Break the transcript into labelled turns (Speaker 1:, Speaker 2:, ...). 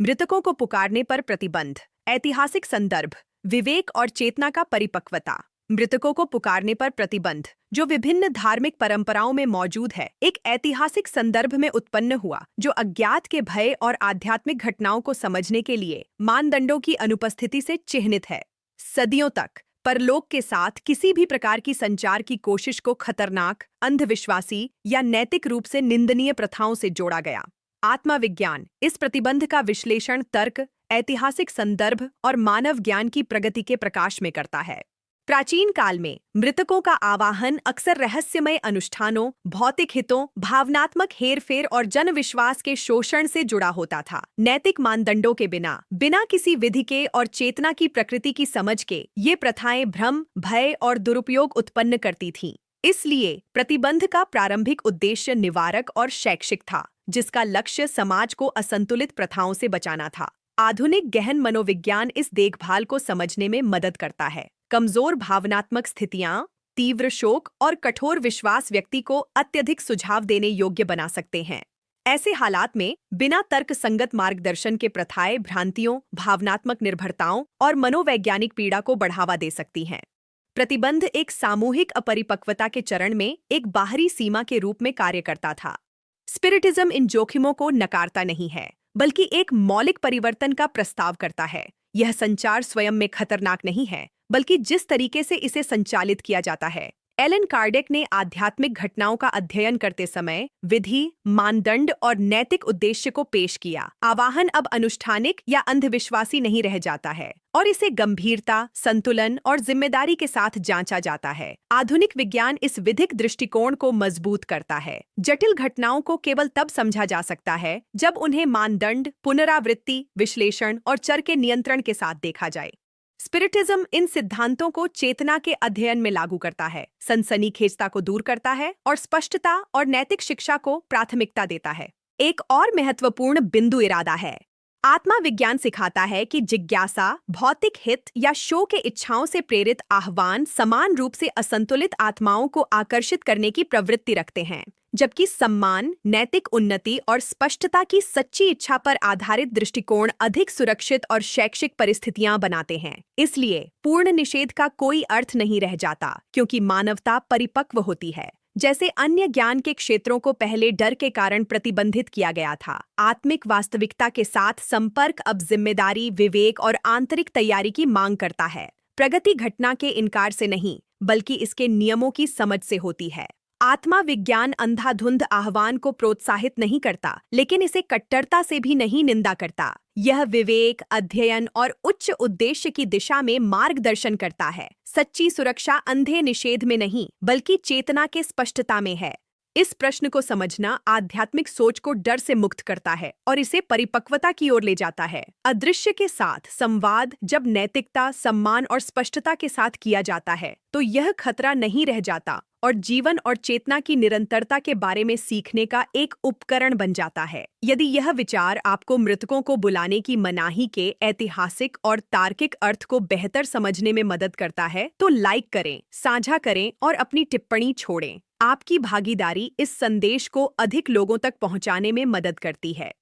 Speaker 1: मृतकों को पुकारने पर प्रतिबंध। ऐतिहासिक संदर्भ, विवेक और चेतना का परिपक्वता। मृतकों को पुकारने पर प्रतिबंध, जो विभिन्न धार्मिक परंपराओं में मौजूद है, एक ऐतिहासिक संदर्भ में उत्पन्न हुआ जो अज्ञात के भय और आध्यात्मिक घटनाओं को समझने के लिए मानदंडों की अनुपस्थिति से चिह्नित है। सदियों तक परलोक के साथ किसी भी प्रकार की संचार की कोशिश को खतरनाक, अंधविश्वासी या नैतिक रूप से निंदनीय प्रथाओं से जोड़ा गया। आत्मविज्ञान इस प्रतिबंध का विश्लेषण तर्क, ऐतिहासिक संदर्भ और मानव ज्ञान की प्रगति के प्रकाश में करता है। प्राचीन काल में मृतकों का आवाहन अक्सर रहस्यमय अनुष्ठानों, भौतिक हितों, भावनात्मक हेरफेर और जनविश्वास के शोषण से जुड़ा होता था। नैतिक मानदंडों के बिना किसी विधि के और चेतना की प्रकृति की समझ के ये प्रथाएं भ्रम, भय और दुरुपयोग उत्पन्न करती थीं। इसलिए प्रतिबंध का प्रारंभिक उद्देश्य निवारक और शैक्षिक था, जिसका लक्ष्य समाज को असंतुलित प्रथाओं से बचाना था। आधुनिक गहन मनोविज्ञान इस देखभाल को समझने में मदद करता है। कमजोर भावनात्मक स्थितियां, तीव्र शोक और कठोर विश्वास व्यक्ति को अत्यधिक सुझाव देने योग्य बना सकते हैं। ऐसे हालात में बिना तर्क संगत मार्गदर्शन के प्रथाएं भ्रांतियों, भावनात्मक निर्भरताओं और मनोवैज्ञानिक पीड़ा को बढ़ावा दे सकती हैं। प्रतिबंध एक सामूहिक अपरिपक्वता के चरण में एक बाहरी सीमा के रूप में कार्य करता था। स्पिरिटिज्म इन जोखिमों को नकारता नहीं है, बल्कि एक मौलिक परिवर्तन का प्रस्ताव करता है। यह संचार स्वयं में खतरनाक नहीं है, बल्कि जिस तरीके से इसे संचालित किया जाता है। एलन कार्डेक ने आध्यात्मिक घटनाओं का अध्ययन करते समय विधि, मानदंड और नैतिक उद्देश्य को पेश किया। आवाहन अब अनुष्ठानिक या अंधविश्वासी नहीं रह जाता है और इसे गंभीरता, संतुलन और जिम्मेदारी के साथ जांचा जाता है। आधुनिक विज्ञान इस विधिक दृष्टिकोण को मजबूत करता है। जटिल घटनाओं को केवल तब समझा जा सकता है जब उन्हें मानदंड, पुनरावृत्ति, विश्लेषण और चर के नियंत्रण के साथ देखा जाए। स्पिरिटिज्म इन सिद्धांतों को चेतना के अध्ययन में लागू करता है, सनसनीखेजता को दूर करता है और स्पष्टता और नैतिक शिक्षा को प्राथमिकता देता है। एक और महत्वपूर्ण बिंदु इरादा है। आत्मा विज्ञान सिखाता है कि जिज्ञासा, भौतिक हित या शो के इच्छाओं से प्रेरित आह्वान समान रूप से असंतुलित आत्माओं को आकर्षित करने की प्रवृत्ति रखते हैं, जबकि सम्मान, नैतिक उन्नति और स्पष्टता की सच्ची इच्छा पर आधारित दृष्टिकोण अधिक सुरक्षित और शैक्षिक परिस्थितियां बनाते हैं। इसलिए पूर्ण निषेध का कोई अर्थ नहीं रह जाता, क्योंकि मानवता परिपक्व होती है। जैसे अन्य ज्ञान के क्षेत्रों को पहले डर के कारण प्रतिबंधित किया गया था, आत्मिक वास्तविकता के साथ संपर्क अब जिम्मेदारी, विवेक और आंतरिक तैयारी की मांग करता है। प्रगति घटना के इनकार से नहीं, बल्कि इसके नियमों की समझ से होती है। आत्मा विज्ञान अंधाधुंध आह्वान को प्रोत्साहित नहीं करता, लेकिन इसे कट्टरता से भी नहीं निंदा करता। यह विवेक, अध्ययन और उच्च उद्देश्य की दिशा में मार्गदर्शन करता है। सच्ची सुरक्षा अंधे निषेध में नहीं, बल्कि चेतना के स्पष्टता में है। इस प्रश्न को समझना आध्यात्मिक सोच को डर से मुक्त करता है और इसे परिपक्वता की ओर ले जाता है। अदृश्य के साथ संवाद जब नैतिकता, सम्मान और स्पष्टता के साथ किया जाता है, तो यह खतरा नहीं रह जाता और जीवन और चेतना की निरंतरता के बारे में सीखने का एक उपकरण बन जाता है। यदि यह विचार आपको मृतकों को बुलाने की मनाही के ऐतिहासिक और तार्किक अर्थ को बेहतर समझने में मदद करता है, तो लाइक करें, साझा करें और अपनी टिप्पणी छोड़ें। आपकी भागीदारी इस संदेश को अधिक लोगों तक पहुंचाने में मदद करती है।